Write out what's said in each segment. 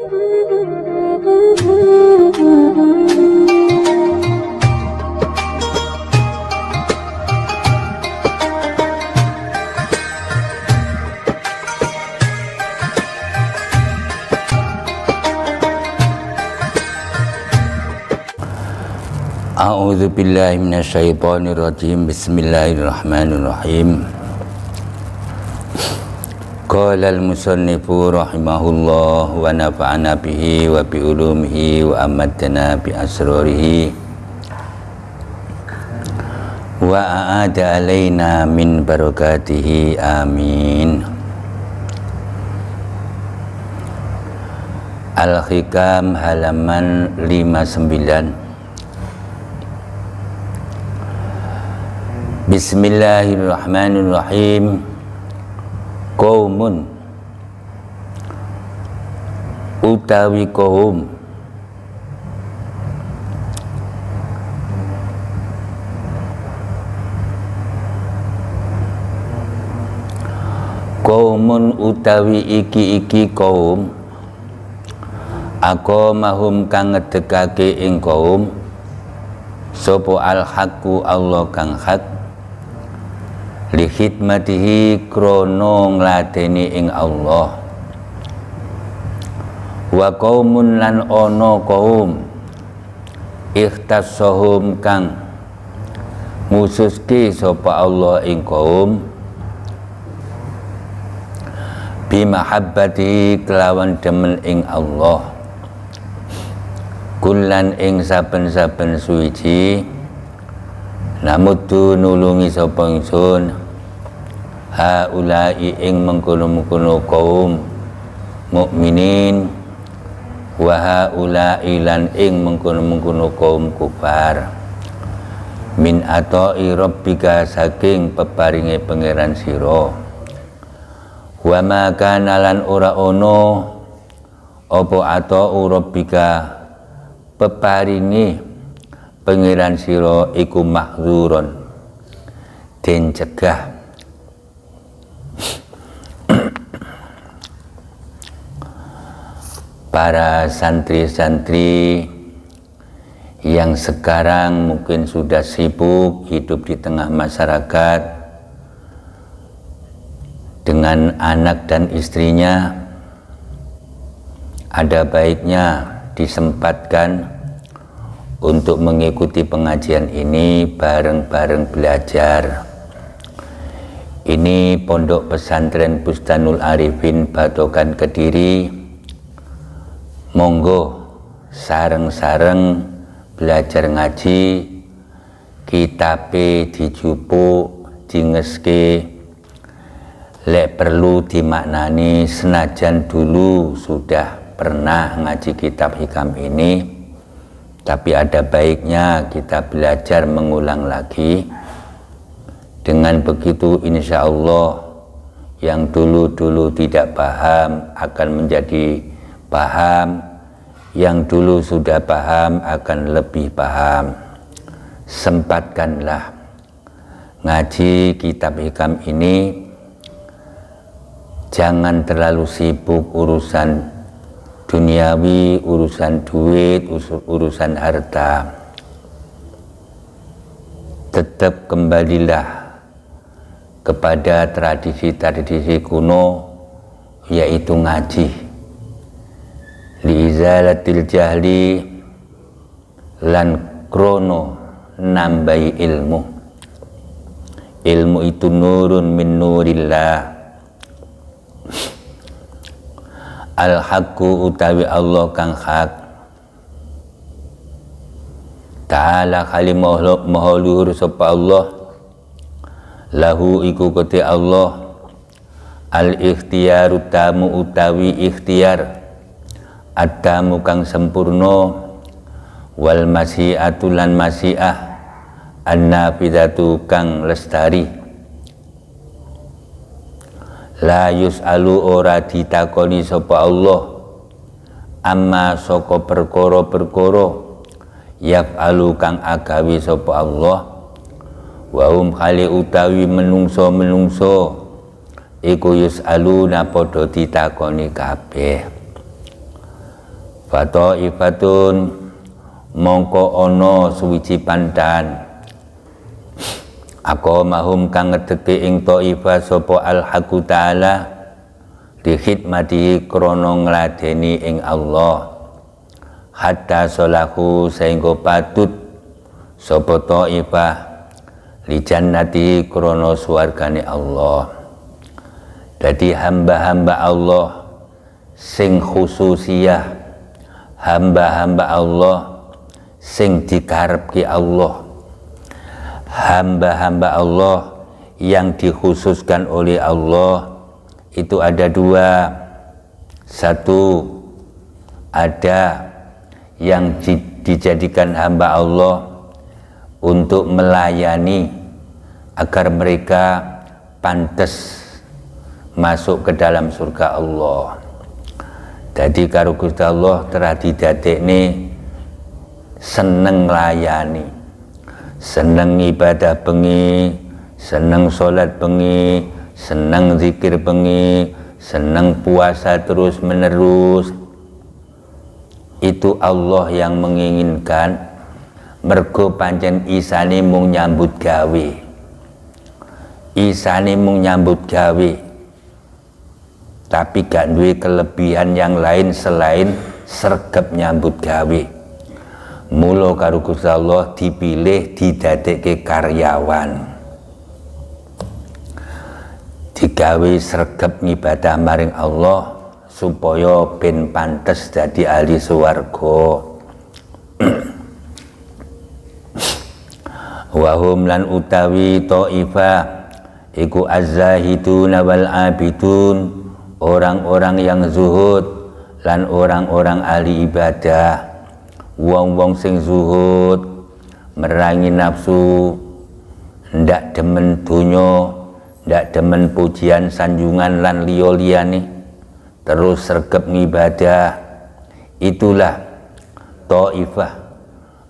A'udzu billahi minasyaitonir rajim. Bismillahirrahmanirrahim. Qala al-musannifu rahimahullah wa nafa'ana bihi wa bi ulumihi wa amatna bi asrarihi wa a'ada alaina min barakatihi amin. Al-Hikam halaman 59. Bismillahirrahmanirrahim. Qaumun utawi kaum qaumun utawi iki kaum aqamahum kang ngedekake ing kaum sapa al-haqqu Allah kang hak li khidmatihi krono ngladeni ing Allah wa qaumun lan ono kaum ikhtassahum kang ngususki sapa Allah ing kaum bi mahabbati kelawan demen ing Allah kullan ing saben-saben suwiji namutu nulungi sapa ingsun haulai ing mengkono-mengkono kaum mukminin wa haulai lan ing mengkono-mengkono kaum kufar min ata'i rabbika saking peparinge pangeran sira wa ma kana lan ora ono apa ata'u rabbika peparinge pangeran sira iku mahzuron den cegah. Para santri-santri yang sekarang mungkin sudah sibuk hidup di tengah masyarakat dengan anak dan istrinya, ada baiknya disempatkan untuk mengikuti pengajian ini bareng-bareng belajar. Ini Pondok Pesantren Bustanul Arifin Batokan Kediri. Monggo sareng-sareng belajar ngaji, kitabe dijupuk, dingeske, lek perlu dimaknani senajan dulu sudah pernah ngaji kitab hikam ini, tapi ada baiknya kita belajar mengulang lagi. Dengan begitu insya Allah yang dulu-dulu tidak paham akan menjadi paham, yang dulu sudah paham akan lebih paham. Sempatkanlah ngaji kitab hikam ini, jangan terlalu sibuk urusan duniawi, urusan duit, urusan harta. Tetap kembalilah kepada tradisi-tradisi kuno, yaitu ngaji. Liizalatil jahli lan krono nambai ilmu. Ilmu itu nurun min nurillah. Al-haqqu utawi Allah kang hak. Ta'ala kalimah maha luhur sapa Allah. Lahu iku kete Allah. Al-ikhtiyaru tamu utawi ikhtiar. At-tamu kang sempurna, wal masyiatu lan masyiah, an-nafidatu kang lestari. La yus'alu ora ditakoni sapa Allah amma saka perkara-perkara yaf'alu kang agawi sapa Allah wa hum khali utawi menungso iku yus'aluna padha ditakoni kabeh. Fataifatun mongko ono suwiji pandan aqamahum kang ngedeke ing taifah sapa al-haqu ta'ala di khidmati krana ngladeni ing Allah hatta salahu sehingga patut sapa taifah li jannati krana swargane Allah. Dadi hamba-hamba Allah sing khususiyah, hamba-hamba Allah sing dikarepke Allah, hamba-hamba Allah yang dikhususkan oleh Allah itu ada dua. Satu, ada yang dijadikan hamba Allah untuk melayani agar mereka pantas masuk ke dalam surga Allah. Jadi karo Gusti Allah telah didadekne seneng layani, seneng ibadah bengi, seneng sholat bengi, seneng zikir bengi, seneng puasa terus menerus. Itu Allah yang menginginkan, mergo pancen isane mung nyambut gawe, isane mung nyambut gawe, tapi gak duwe kelebihan yang lain selain sregep nyambut gawe. Mula karo Gusti Allah dipilih didadekke karyawan, digawe sregep ngibadah maring Allah supaya ben pantes dadi ahli swarga. Wahum lan utawi taifah iku az-zahiduna wal abidun, orang-orang yang zuhud lan orang-orang ahli ibadah. Wong-wong sing zuhud merangi nafsu, ndak demen donya, ndak demen pujian sanjungan lan liya-liyane, terus sregep ngibadah. Itulah taifah,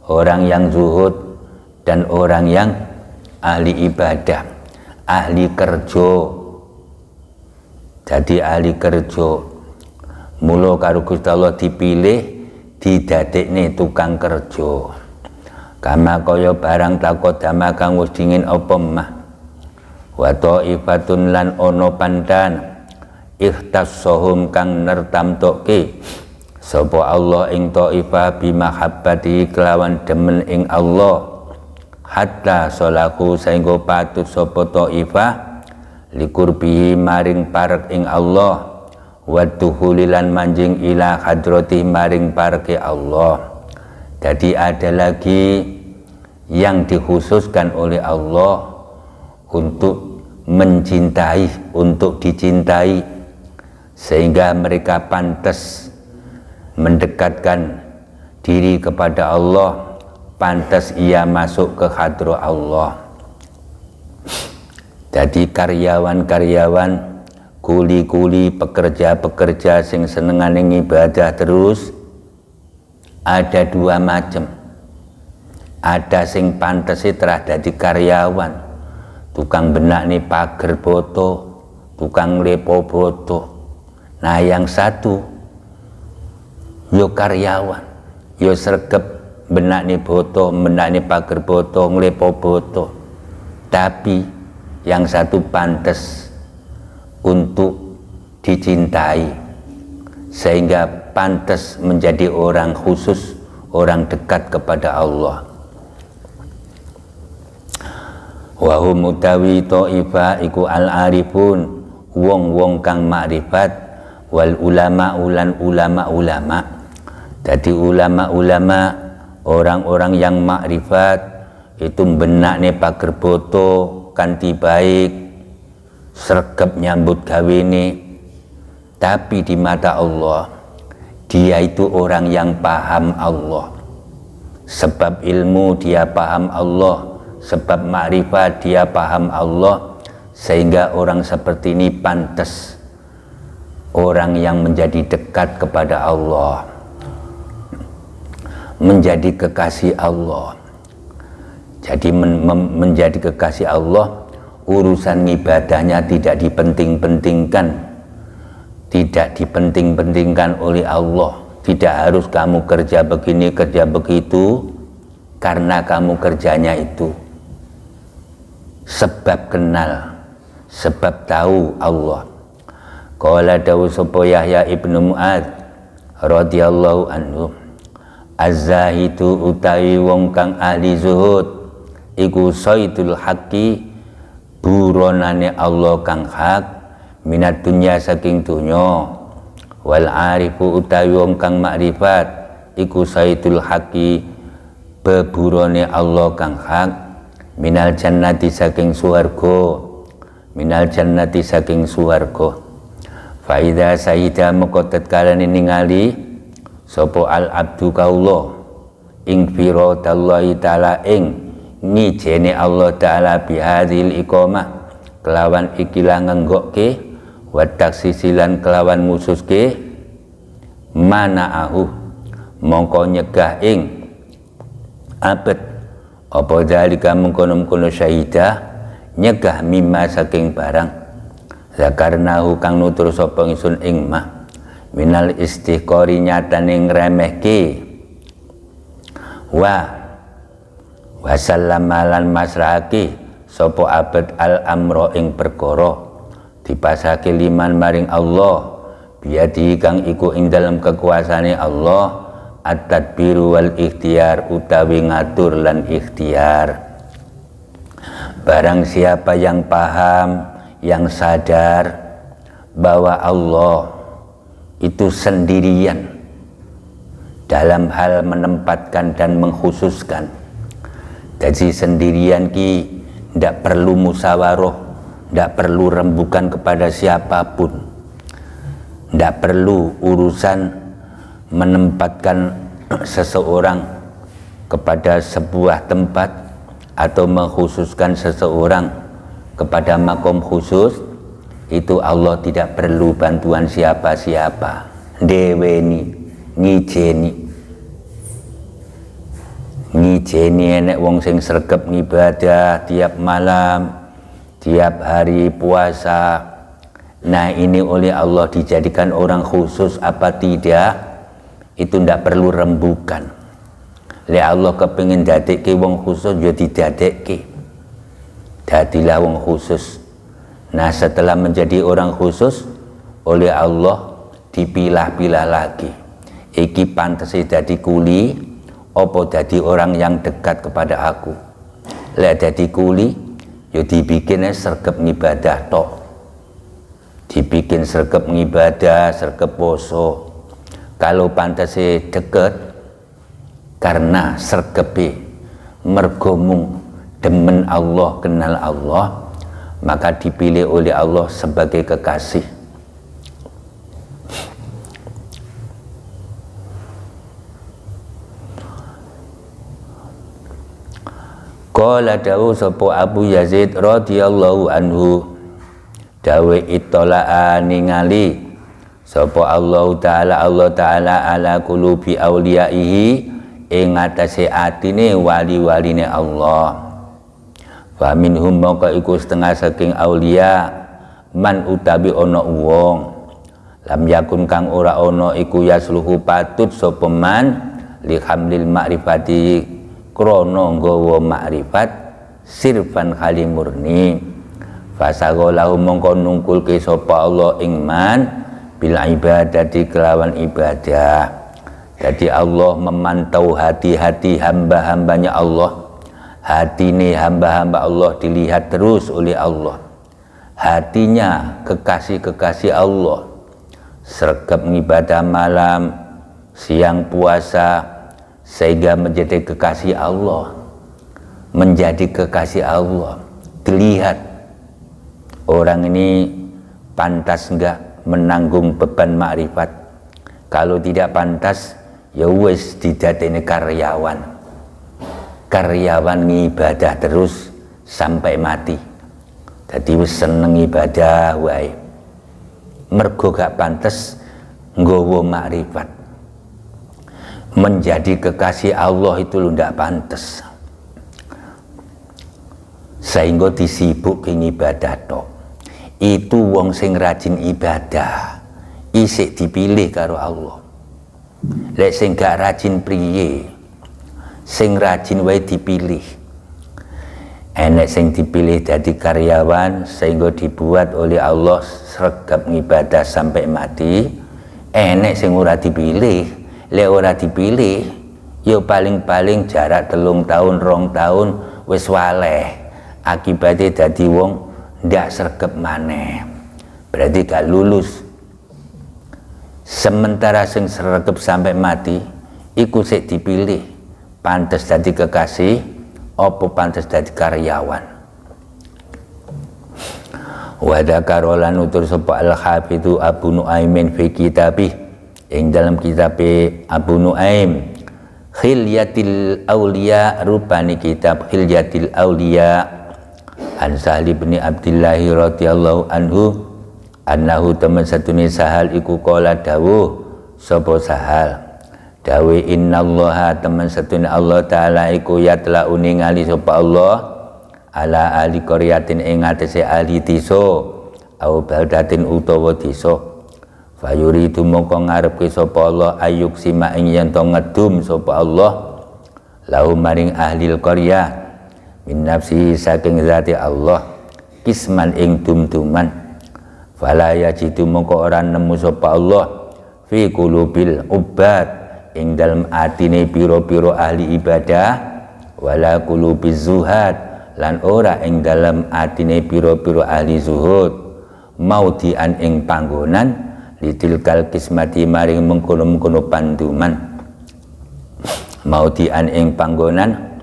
orang yang zuhud dan orang yang ahli ibadah, ahli kerja. Jadi ahli kerja. Mula karo Gusti Allah dipilih didadekne tukang kerja. Kama kaya barang takodama kang wis dingin apa mah. Wa taifatun lan ono pandan ikhtassahum kang nertamtoke sapa Allah ing taifah bimahabbati kelawan demen ing Allah hatta sholaku sehingga patut sapa taifah likurbihi maring parek ing Allah wa duhulilan manjing ila hadrati maring parke Allah. Jadi ada lagi yang dikhususkan oleh Allah untuk mencintai, untuk dicintai, sehingga mereka pantas mendekatkan diri kepada Allah, pantas ia masuk ke hadrah Allah. Jadi karyawan-karyawan, kuli-kuli, pekerja-pekerja sing senengane ibadah terus ada dua macam. Ada sing pantes telah dadi karyawan, tukang benak nih pager boto, tukang lepo boto. Nah yang satu yo karyawan, yo sregep benak nih boto, benak nih pager boto, nglepo boto. Tapi yang satu pantes untuk dicintai, sehingga pantas menjadi orang khusus, orang dekat kepada Allah. Wa hum utawi taifah iku al-arifun, wong-wong kang makrifat, wal ulama ulan ulama-ulama. Jadi ulama-ulama, orang-orang yang makrifat itu benakne pager boto kanthi baik, sregep nyambut gawe ini, tapi di mata Allah dia itu orang yang paham Allah. Sebab ilmu dia paham Allah, sebab makrifat dia paham Allah, sehingga orang seperti ini pantas orang yang menjadi dekat kepada Allah, menjadi kekasih Allah. Jadi menjadi kekasih Allah, urusan ibadahnya tidak dipenting-pentingkan, tidak dipenting-pentingkan oleh Allah, Tidak harus kamu kerja begini, kerja begitu, karena kamu kerjanya itu. Sebab kenal, sebab tahu Allah. Qala dawu sapa Yahya ibnu Mu'adz radhiyallahu anhu, az-zahidu utawi wong kang ahli zuhud iku saidul haqqi, buronane Allah kang hak, minat dunya saking dunya, wal arifu utawi wong kang makrifat iku saidul haqqi, beburone Allah kang hak, minal jannati saking swarga, minal jannati saking swarga. Fa idza saida moko tatkalane ningali sapa al abdu kaula ing firadallahi taala ing ngijene Allah taala bihadil iqamah kelawan ikilah ngenggokke wa taksisilan kelawan mususke, manaahu mongko nyegah ing abet apa dalika mengkono-mengkono syahidah nyegah mimma saking barang zakarnahu kang nutur sapa ingsun ing mah minal istiqori nyatane ngremehke wa wasallamalan masrahake sapa abad al amro ing perkara dipasake liman maring Allah biadi kang iku ing dalam kekuasaane Allah at-tadbiru wal ikhtiar utawi ngatur lan ikhtiar. Barang siapa yang paham, yang sadar bahwa Allah itu sendirian dalam hal menempatkan dan mengkhususkan. Jadi sendirian ki tidak perlu musyawarah, tidak perlu rembukan kepada siapapun, tidak perlu urusan menempatkan seseorang kepada sebuah tempat atau mengkhususkan seseorang kepada makom khusus. Itu Allah tidak perlu bantuan siapa-siapa, deweni ngijeni enek wong sing sregep ngibadah tiap malam, tiap hari puasa. Nah ini oleh Allah dijadikan orang khusus apa tidak, itu tidak perlu rembukan. Le Allah kepingin dadekke wong khusus ya didadekke, dadilah wong khusus. Nah setelah menjadi orang khusus oleh Allah dipilah-pilah lagi, iki pantes dadi kuli opo dadi orang yang dekat kepada aku. Lek dadi kuli ya dibikinnya sregep ngibadah tok, dibikin sregep ngibadah, sregep poso. Kalau pantes deket karena sregepe mergo mung demen Allah, kenal Allah, maka dipilih oleh Allah sebagai kekasih. Qala dawu sapa Abu Yazid radhiyallahu anhu, dawe ittala'a ningali sapa Allah taala ala qulubi auliyaihi ing atase atine wali-waline Allah. Wa minhum maka iku setengah saking aulia man utabi ana wong lam yakun kang ora ana iku yasluhu patut sapa man li hamlil ma'rifati krana nggawa makrifat sirfan khali murni. Fasagolahu mongko nungkulke sapa Allah ing man bil ibadati kelawan ibadah. Jadi Allah memantau hati-hati hamba-hambanya Allah. Hati ini hamba-hamba Allah dilihat terus oleh Allah. Hatinya kekasih-kekasih Allah, sregep ngibadah malam, siang puasa, sehingga menjadi kekasih Allah. Menjadi kekasih Allah, dilihat orang ini pantas enggak menanggung beban makrifat. Kalau tidak pantas, ya wis didadekne karyawan. Karyawan ngibadah terus sampai mati. Jadi wis seneng ibadah wae. Mergo gak pantes nggawa makrifat. Menjadi kekasih Allah itu lu ndak pantes. Sehingga disibuk ibadah tok. Itu wong sing rajin ibadah isik dipilih karo Allah. Lek sing gak rajin priye? Sing rajin wae dipilih. Enek sing dipilih dadi karyawan sehingga dibuat oleh Allah sregep ngibadah sampai mati. Enek sing ora dipilih. Lek ora dipilih, yo paling-paling jarak 3 tahun 2 tahun wis waleh. Akibatnya dadi wong ndak sregep maneh. Berarti gak lulus. Sementara sing sregep sampai mati iku sik dipilih, pantes dadi kekasih apa pantes dadi karyawan. Wa dzakara lan utur sapa al-Hafidzu Abu Nuaimin fi kitabih ing dalam kitab Abu Nuaim Khilyatil Auliya, rupani kitab Khilyatil Auliya an Sahli bin Abdillah radhiyallahu anhu annahu teman satune Sahal iku qala dawuh sapa Sahal dawe innallaha teman satune Allah taala iku yatla ningali sapa Allah ala ahli qaryatin ing atase ahli desa au baldatin utawa desa fayuridu mongko ngarepke sapa Allah ayuk sima ing yen to ngedum sapa Allah lahu maring ahli qaryah min nafsi saking zati Allah kisman ing dum-duman fala yajidu mongko ora nemu sapa Allah fi qulubil ubad ing dalem atine piro-piro ahli ibadah wala qulubiz zuhad lan ora ing dalem atine piro-piro ahli zuhud mautian ing panggonan litilkal kismati maring mengkono-mengkono panduman mautian ing panggonan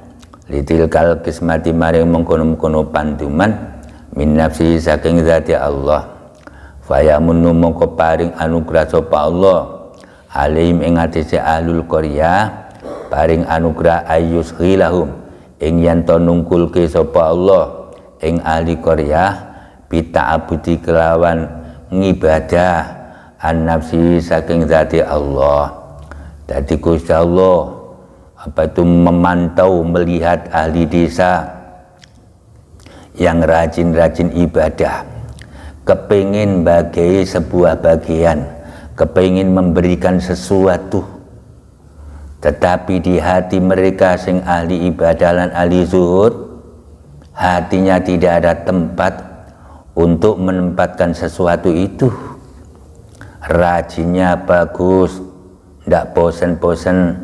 litilkal kismati maring mengkono-mengkono panduman min nafsi saking zati Allah fayamunnu mongko paring anugerah sapa Allah alim ing atase ahlul qaryah paring anugerah ayus ghilahum ing yen to nungkulke sapa Allah ing ahli qaryah bita'abudi kelawan ngibadah an nafsi saking zati Allah. Dadi Gusti Allah apa itu memantau melihat ahli desa yang rajin-rajin ibadah, kepingin bagai sebuah bagian, kepingin memberikan sesuatu, tetapi di hati mereka sing ahli ibadah lan ahli zuhud, hatinya tidak ada tempat untuk menempatkan sesuatu itu. Rajinnya bagus, tidak bosan-bosan,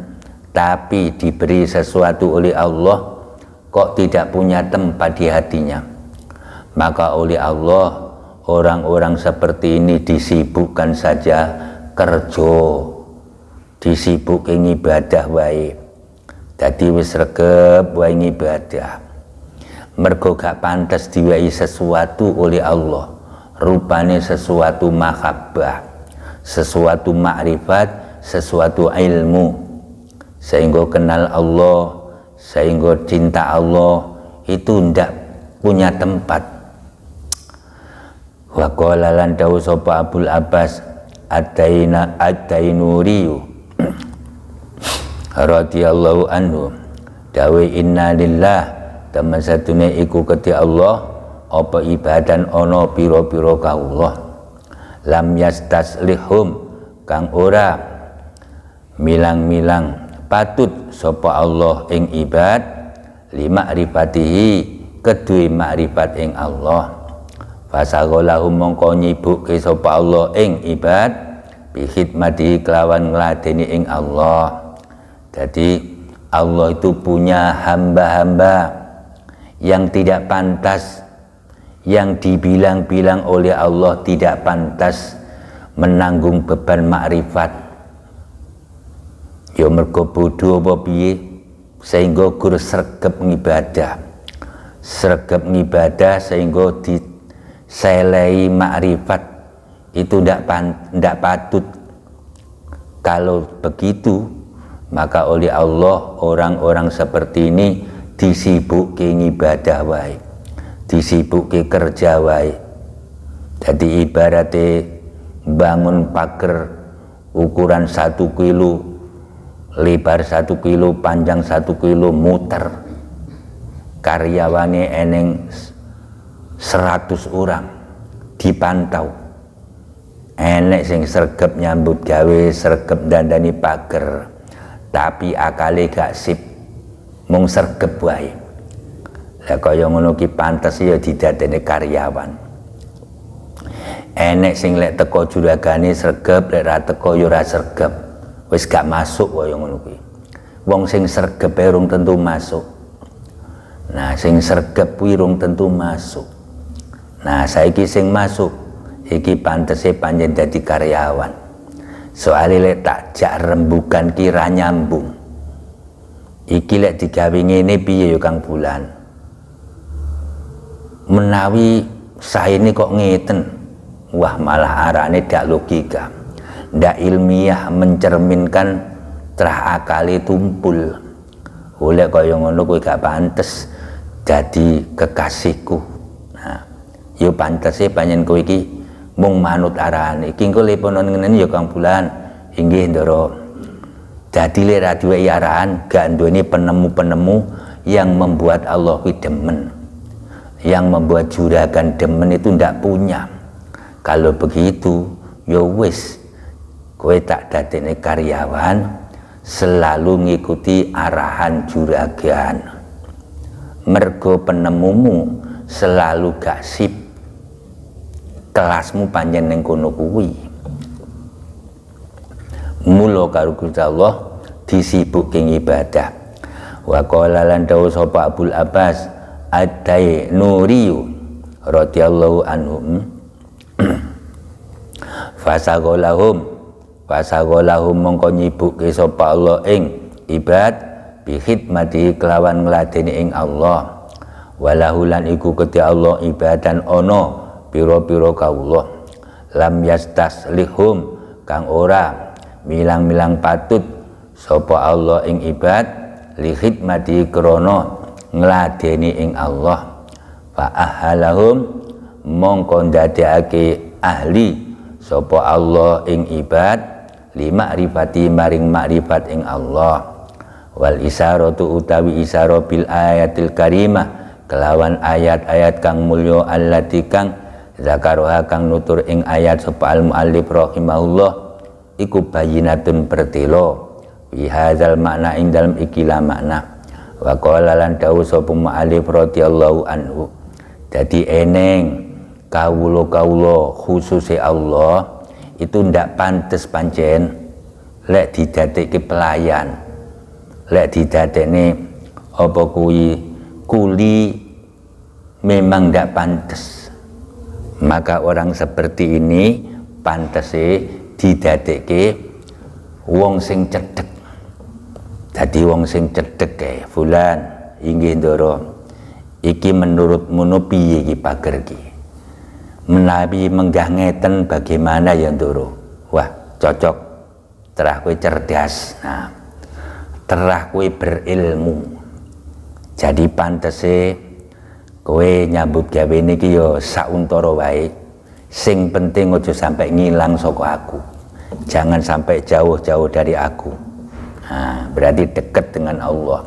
tapi diberi sesuatu oleh Allah kok tidak punya tempat di hatinya. Maka oleh Allah orang-orang seperti ini disibukkan saja kerja, disibukkan ibadah wae. Dadi wis regep wae ibadah. Mergo gak pantas diwai sesuatu oleh Allah, rupane sesuatu mahabbah, sesuatu makrifat, sesuatu ilmu, sehingga kenal Allah, sehingga cinta Allah itu ndak punya tempat. Wa qala lan dawu sapa Abul Abbas Ad-Dainuri radhiyallahu anhu dawe inna lillah teman satune iku kedhi Allah apa ibadan ana pira-pira kaullah lam yastaslihum kang ora milang-milang patut sapa Allah ing ibad lima rifatihi kedue makrifat ing Allah fasagolahum mongko nyibukke sapa Allah ing ibad bi khidmati kelawan ngladeni ing Allah. Jadi Allah itu punya hamba-hamba yang tidak pantas, yang dibilang-bilang oleh Allah tidak pantas menanggung beban makrifat. Ya mergo bodho apa piye sehingga gur sregep ngibadah. Sregep ngibadah sehingga diselehi makrifat itu ndak patut. Kalau begitu maka oleh Allah orang-orang seperti ini disibuk ke ibadah wae, disibuk ke kerja wae. Jadi ibaratnya bangun pagar ukuran 1 kilo, lebar 1 kilo, panjang 1 kilo, muter. Karyawannya eneng 100 orang dipantau. enek sing sregep nyambut gawe, sregep dandani pager, tapi akale gak sip, mung sregep wae. Lah kaya ngono ki pantes ya didadekne karyawan. Enek sing lek teko juragane sregep, lek ra teko ya ora sregep. Wis gak masuk kaya ngono kuwi. Wong sing sregep rung tentu masuk. Nah, sing sregep kuwi rung tentu masuk. Nah, saiki sing masuk iki pantese panjen dadi karyawan. Soale lek tak jak rembugan ki ra nyambung. Iki lek digawe ngene piye ya Kang Bulan? Menawi saene kok ngeten, wah malah arane dak logika, ndak ilmiah, mencerminkan terah akali tumpul. Oleh kaya ngono kuwi gak pantes dadi kekasihku. Nah, yo pantese panjen kowe iki mung manut arane. Iki engko leponon ngene ya Kang Bulan. Inggih Ndoro. Dadi lek ra duwe arahan, gak duweni penemu-penemu yang membuat Allah kuwi demen. Yang membuat juragan demen itu ndak punya. Kalau begitu, ya wis, kowe tak dadekne karyawan, selalu ngikuti arahan juragan. Mergo penemumu selalu gak sip, kelasmu panjen ning kono kuwi. Mula karo Gusti Allah disibukke ibadah. Wa qala lan dawuh sapa Abul Abbas Ad-Dainuriyu radhiyallahu anhum fasagolahum mongko nyibukke sapa Allah ing ibad bi khidmati kelawan ngladeni ing Allah. Walahu lan iku kedhi Allah ibadan ana pira-pira kawula lam yastaslihum kang ora milang-milang patut sapa Allah ing ibad li khidmati krana ngladeni ing Allah. Fa ahalahum mongko ndadekake ahli sapa Allah ing ibad li ma'rifati maring makrifat ing Allah. Wal isaratu utawi isara bil ayatil karimah kelawan ayat-ayat kang mulya allati kang zakaroha kang nutur ing ayat sapa al muallif rahimahullah iku bayinatun pertelo fi hadzal makna ing dalem ikilah makna. Wa qala lan dawuh sapa mu'alif radhiyallahu anhu, dadi eneng kawula-kawula khususe Allah itu ndak pantes pancen lek didadekke pelayan, lek didadekne apa kuwi kuli, memang ndak pantes. Maka orang seperti ini pantese didadekke wong sing cedhek. Dadi wong sing cedhek Fulan, inggih Ndoro. Iki menurutmu piye iki pager iki? Menawi menggah ngeten bagaimana ya Ndoro? Wah, cocok. Terah kowe cerdas. Nah, terah kowe berilmu. Jadi pantese kowe nyambut gawe niki ya sauntara wae. Sing penting aja sampai ngilang saka aku. Jangan sampai jauh-jauh dari aku. Nah, berarti dekat dengan Allah.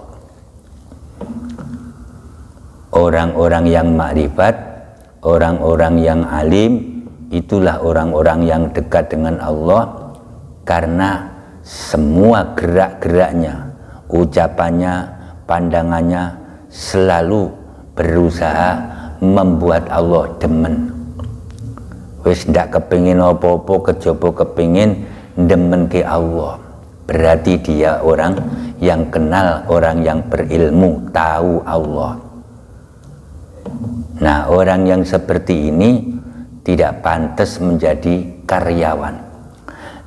Orang-orang yang makrifat, orang-orang yang alim, itulah orang-orang yang dekat dengan Allah, karena semua gerak-geraknya, ucapannya, pandangannya selalu berusaha membuat Allah demen. Wis ndak kepingin apa-apa, kejaba kepingin demen ke Allah. Berarti dia orang yang kenal, orang yang berilmu, tahu Allah. Nah, orang yang seperti ini tidak pantas menjadi karyawan.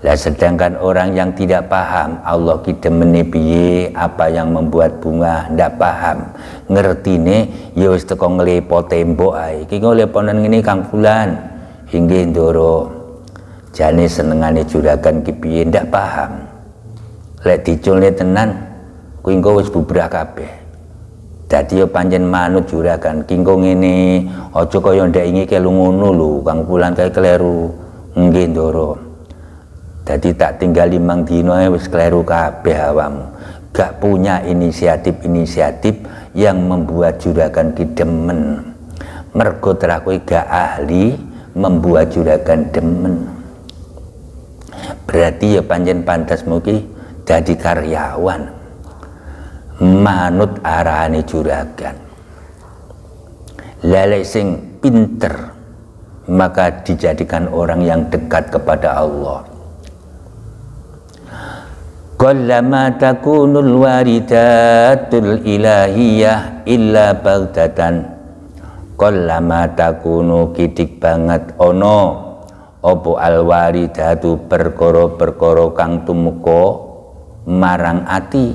Lah sedangkan orang yang tidak paham Allah ki demene piye, apa yang membuat bunga, ndak paham. Ngertine ya wis teko nglepo tembok ae. Iki ngleponan ngene Kang Fulan. Inggih Ndoro. Jane senengane juragan ki piye, ndak paham. Lek diculne tenan kuwi engko wis bubrah kabeh. Dadi yo pancen manut juragan ki engko ngene, aja kaya ndak ingi kelu ngono lho, Kang Fulan kae kleru. Nggih Ndoro. Dadi tak tinggal 5 dina wis kleru kabeh awakmu. Gak punya inisiatif-inisiatif yang membuat juragan ki demen. Mergo terah kowe gak ahli membuat juragan demen. Berarti ya pancen pantes mugi dadi karyawan manut arahane juragan. Lelek sing pinter maka dijadikan orang yang dekat kepada Allah. Qallama takunul waridatul ilahiyah illa baghdatan. Qallama takunu kidik banget ono opo alwaridatu perkara-perkara kang tumeka marang ati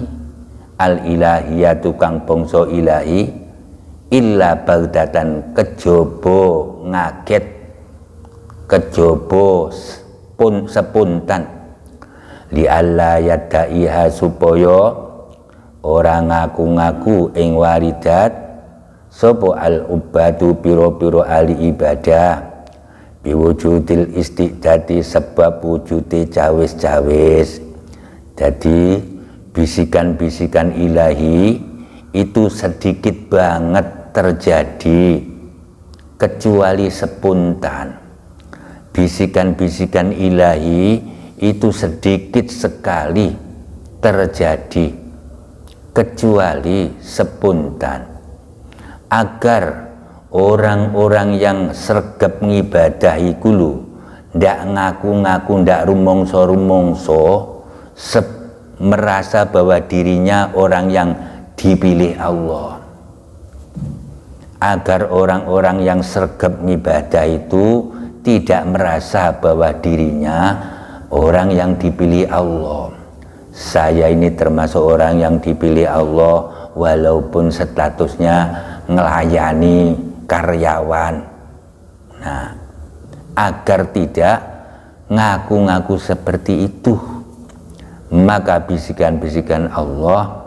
al ilahiyatu kang bangsa ilahi illa baghdatan kejaba ngaget kejaba pun sepuntan li alla yadaiha supaya ora ngaku-ngaku ing waridat sapa al ubadu pira-pira ahli ibadah biwujudil istiqdati sebab wujude cawis-cawis. Jadi bisikan-bisikan ilahi itu sedikit banget terjadi kecuali sepuntan. Bisikan-bisikan ilahi itu sedikit sekali terjadi kecuali sepuntan. Agar orang-orang yang sregep ngibadahi kulo ndak ngaku-ngaku ndak rumongso-rumongso merasa bahwa dirinya orang yang dipilih Allah. Agar orang-orang yang sregep ngibadah itu tidak merasa bahwa dirinya orang yang dipilih Allah. Saya ini termasuk orang yang dipilih Allah walaupun statusnya ngelayani karyawan. Nah, agar tidak ngaku-ngaku seperti itu, maka bisikan-bisikan Allah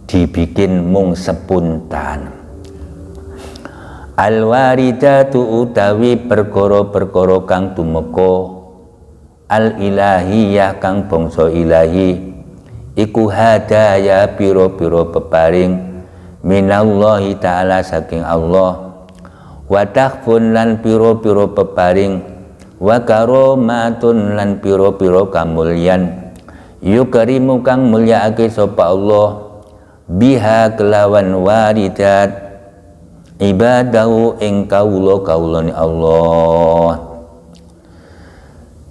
dibikin mung sepuntan. Al-waridatu utawi perkara-perkara kang tumeka al-ilahiyah kang bangsa ilahi iku hadaya pira-pira peparing minallahi ta'ala saking Allah wa takhfun lan pira-pira peparing wa karomatun lan pira-pira kamulyan yukrimu kang mulyaake sapa Allah biha kelawan waridat ibadahu ing kawula-kawulane Allah.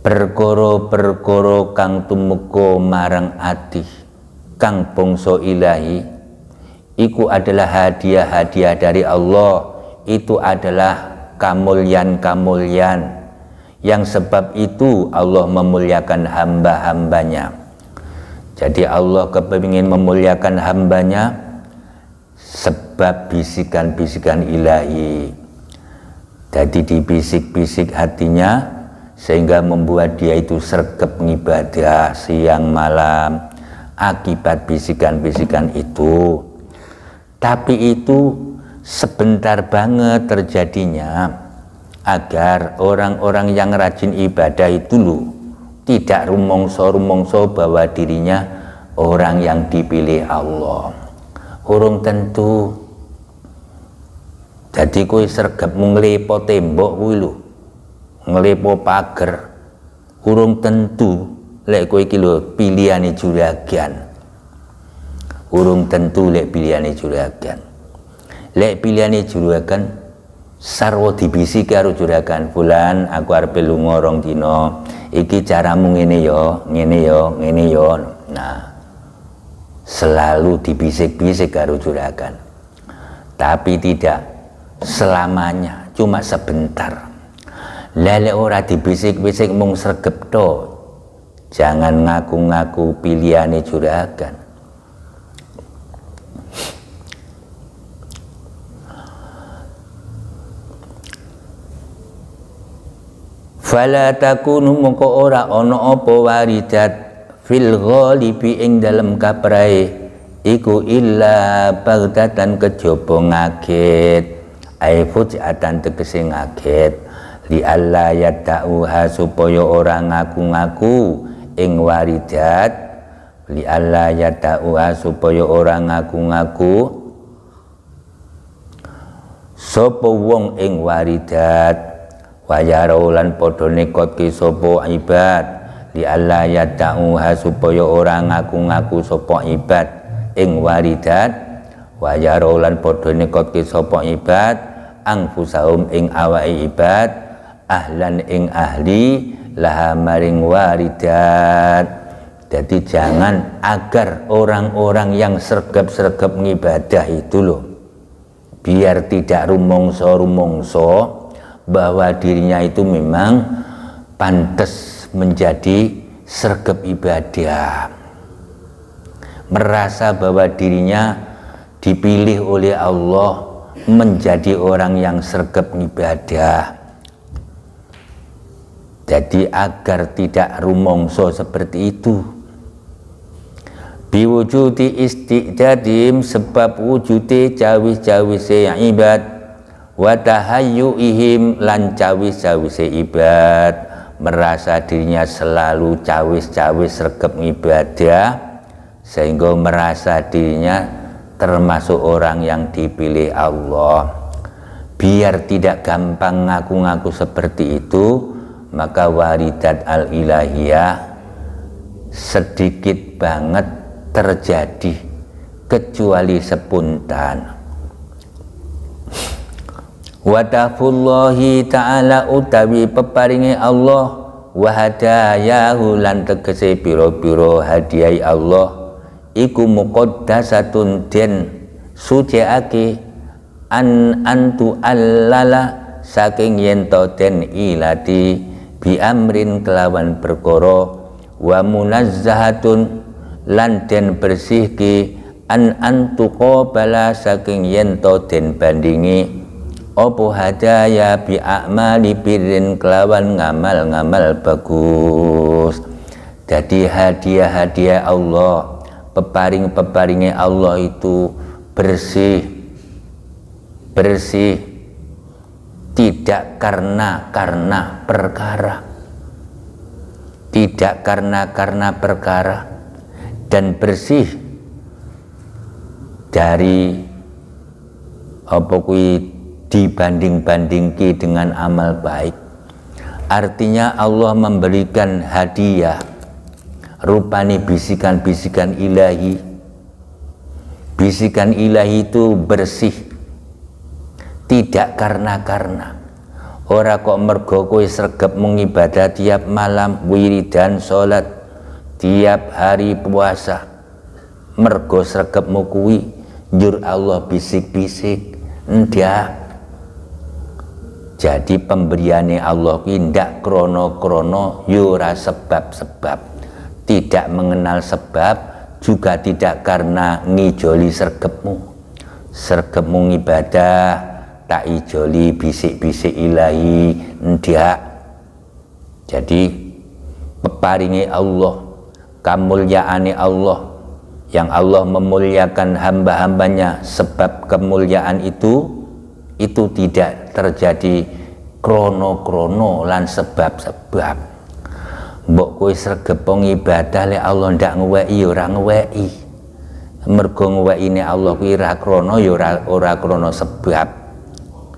Perkara-perkara kang tumeka marang ati kang bangsa ilahi iku adalah hadiah-hadiah dari Allah. Itu adalah kamulyan-kamulyan yang sebab itu Allah memuliakan hamba-hambanya. Jadi Allah kepingin memuliakan hambanya sebab bisikan-bisikan ilahi. Jadi dibisik-bisik hatinya sehingga membuat dia itu sregep ngibadah siang malam akibat bisikan-bisikan itu. Tapi itu sebentar banget terjadinya, agar orang-orang yang rajin ibadah itu loh tidak rumongso-rumongso bahwa dirinya orang yang dipilih Allah. Urung tentu. Jadi kowe sregep nglepo tembok kuwi lho, nglepo pager, urung tentu lek kowe iki lho pilihane juragan. Urung tentu lek pilihane juragan. Lek pilihane juragan sarwa dibisiki karo juragan, "Fulan, aku arep lunga 2 dina. Iki caramu ngene ya, ngene ya, ngene ya." Nah, selalu dibisik-bisik karo juragan. Tapi tidak selamanya, cuma sebentar. Lele ora dibisik-bisik mung sregep to. Jangan ngaku-ngaku pilihane juragan. Fala takunu moko ora ana apa waridat fil ghalibi ing dalem kaprae iku illa bagdatan kejaba ngaget ai fujatan tegese ngaget li alla yadauha supaya ora ngaku-ngaku ing waridat li alla yadauha supaya ora ngaku-ngaku sapa wong ing waridat wayaraulan padha nekotke sapa ibad li alla yata'uha supaya orang ngaku-ngaku sapa ibad ing waridat wa yarolan padha nekotke sapa ibad angfusahum ing awake ibad ahlan ing ahli laha maring waridat. Jadi jangan agar orang-orang yang sergap-sergap ngibadah itu loh, biar tidak rumongso bahwa dirinya itu memang pantas menjadi sergap ibadah, merasa bahwa dirinya dipilih oleh Allah menjadi orang yang sergap ibadah. Jadi agar tidak rumongso seperti itu, biwujudi istiqdadim sebab wujudi cawis-cawise ibad wa tahayyuihim lan cawis-cawise ibad, merasa dirinya selalu cawis-cawis sergap ibadah sehingga merasa dirinya termasuk orang yang dipilih Allah. Biar tidak gampang ngaku-ngaku seperti itu, maka waridat al-ilahiyah sedikit banget terjadi kecuali spontan. Watafullahi ta'ala utawi peparingi Allah wa hadayahu lan tegese piro-piro hadiah Allah iku muqaddasatun den suciake antu allala saking yen to den ilati bi amrin kelawan perkara wa munazzahatun lan den bersihke antu qabala saking yen to den bandingi opo hadaya bi a'mali birrin kelawan ngamal-ngamal bagus. Jadi hadiah-hadiah Allah, peparing-peparingnya Allah itu bersih tidak karena perkara, tidak karena perkara, dan bersih dari apa kuwi dibanding-bandingki dengan amal baik. Artinya Allah memberikan hadiah rupane bisikan-bisikan ilahi. Bisikan ilahi itu bersih, tidak karena ora kok mergo kowe sregep mengibadah tiap malam wiridan salat tiap hari puasa mergo sregepmu kuwi njur Allah bisik-bisik ndak. Jadi pemberiannya Allah tidak krono-krono yura sebab-sebab, tidak mengenal sebab, juga tidak karena ngijoli sergepmu ibadah tak ijoli bisik-bisik ilahi ndak. Jadi peparingi Allah, kamulyaane Allah, yang Allah memuliakan hamba-hambanya, sebab kemuliaan itu tidak terjadi krono-krono lan sebab-sebab. Mbok kowe sregep ibadah lek Allah ndak ngeweki ora ngeweki. Mergo ngewekine Allah kuwi ra krono ya ora krono sebab.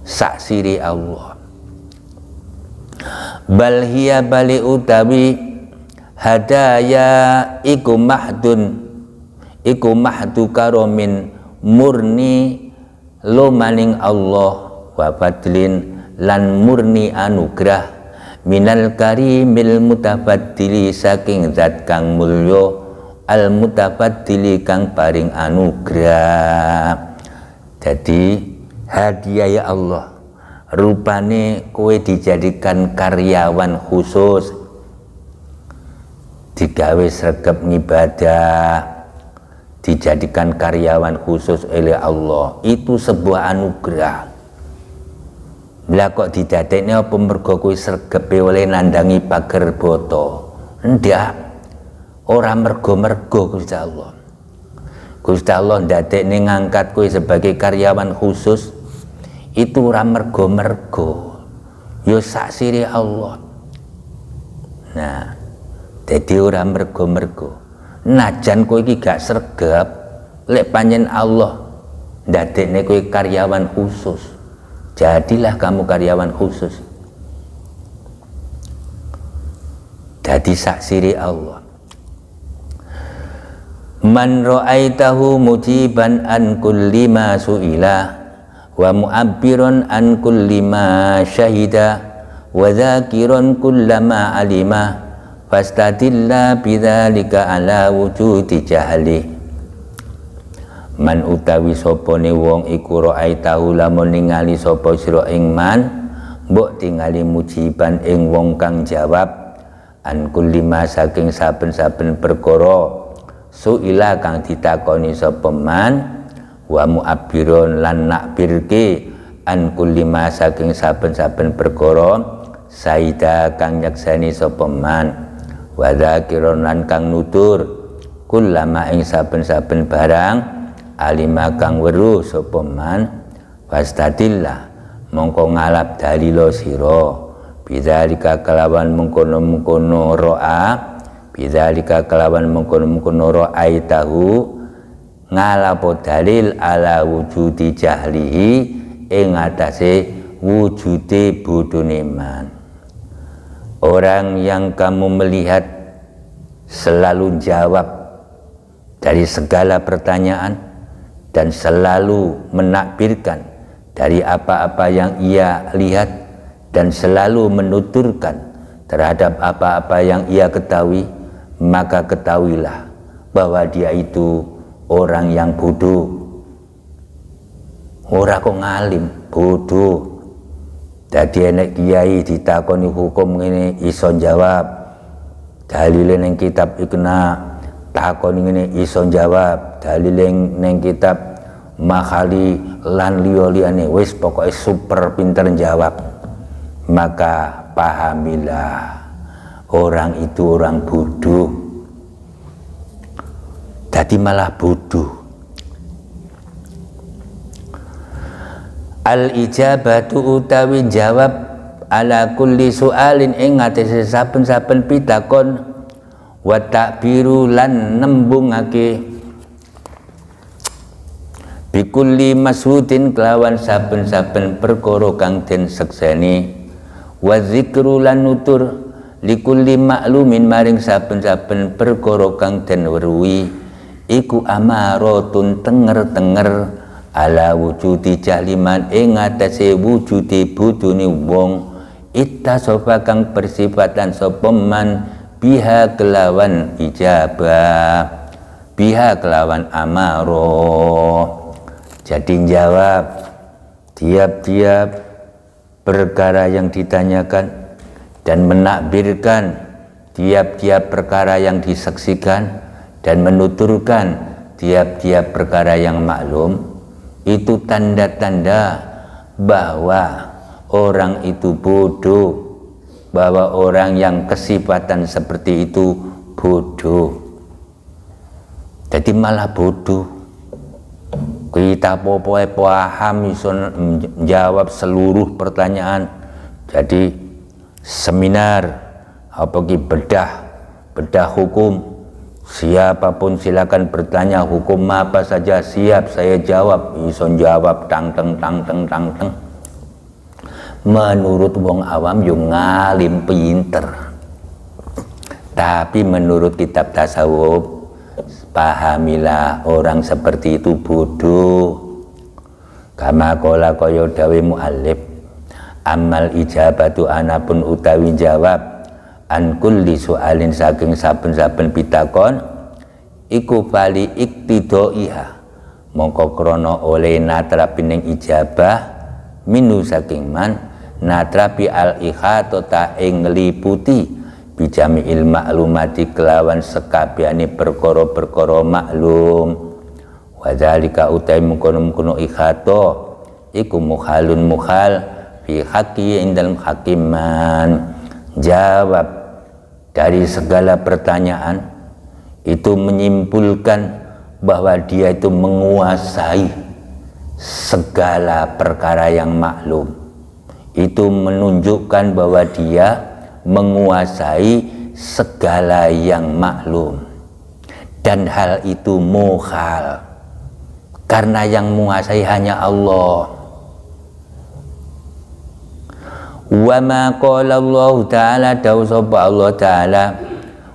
Sak siri Allah. Bal hiya bali utawi hadaya iku mahdu karomin murni lumaning Allah wa fadlin lan murni anugrah minal karimil mutafaddili saking zat kang mulya al mutafaddili kang paring anugrah. Jadi hadiah ya Allah rupane kowe dijadikan karyawan khusus, digawe sregep ngibadah, dijadikan karyawan khusus oleh Allah, itu sebuah anugerah. Lah kok didadekne apa mergo kowe sregepe oleh nandangi pager boto? Ndak. Ora mergo-mergo Gusti Allah. Gusti Allah ndadekne ngangkat kowe sebagai karyawan khusus itu ora mergo-mergo. Ya sak sire Allah. Nah, dadi ora mergo-mergo. Najan kowe iki gak sregep, lek panjen Allah ndadekne kowe karyawan khusus, jadilah kamu karyawan khusus. dadi saksiri Allah. Man ra'aitahu mujiban an kulli ma su'ila wa mu'abbiran an kulli ma syahida wa dzakiran kullama alima fastadilla bidzalika ala wujudi jahli. Man utawi sopone wong iku ra'aitahu lamun ningali sapa sira ing man mbok tingali mujiban ing wong kang jawab an kulli ma saking saben-saben perkara suila kang ditakoni sapa man wa mu'abbiron lan nakbirke an kulli ma saking saben-saben perkara saida kang nyaksani sapa man wa dzakiron lan kang nutur kullama ing saben-saben barang alima kang weruh sapa man fastadillah mongko ngalap dalila sira bidzalika kelawan mengkono-mengkono ro'a bidzalika kelawan mengkono-mengkono ra'aitahu ngalapo dalil ala wujudi jahlihi ing atase wujude bodhone man. Orang yang kamu melihat selalu jawab dari segala pertanyaan dan selalu menakbirkan dari apa-apa yang ia lihat dan selalu menuturkan terhadap apa-apa yang ia ketahui, maka ketahuilah bahwa dia itu orang yang bodoh. Ora kok ngalim, bodoh. Dadi enek kiai ditakoni hukum ngene iso jawab. Dalile ning kitab Iqna takoni ngene iso jawab. Dalile ning kitab Makhali lan liya-liyane wis pokoke super pinter jawab. Maka pahamilah orang itu orang bodoh. Dadi malah bodoh. Al ijabatu utawi jawab ala kulli su'alin ing ngatese saben-saben pitakon wa takbiru lan nembungake bikulli masudin kelawan saben-saben perkara kang den sekseni wa zikru lan nutur likulli maklumin maring saben-saben perkara kang den weruhi iku amaratun tenger-tenger ala wujudi jahliman ing atase wujudi bodhone wong ittasofa kang bersifatan sapa man biha kelawan ijabah biha kelawan amaro. Jadi jawab tiap-tiap perkara yang ditanyakan dan menakbirkan tiap-tiap perkara yang disaksikan dan menuturkan tiap-tiap perkara yang maklum. Itu tanda-tanda bahwa orang itu bodoh, bahwa orang yang kesifatan seperti itu bodoh. Jadi malah bodoh. Kita popoe paham iso menjawab seluruh pertanyaan. Jadi seminar apa ki bedah hukum. Siapapun silakan bertanya hukum apa saja siap saya jawab. Iso jawab tang teng. Menurut wong awam yo ngalim pinter. Tapi menurut kitab tasawuf pahamilah orang seperti itu bodoh. Kama qala kaya dawe muallif amal ijabatu anapun utawi jawab an kulli su'alin saking saben-saben pitakon iku fali iktidaiha mongko krana oleh natrapi ning ijabah minu saking man natrapi al ihatota ing ngliputi bijami ilmaklumati kelawan sekabehane perkara-perkara maklum wa zalika utai mungkono-mungkono ihato iku muhalun muhal fi haqqi indal hakiman. Jawab dari segala pertanyaan itu menyimpulkan bahwa dia itu menguasai segala perkara yang maklum. Itu menunjukkan bahwa dia menguasai segala yang maklum. Dan hal itu muhal karena yang menguasai hanya Allah. Wa ma qala Allah taala dawu sapa Allah taala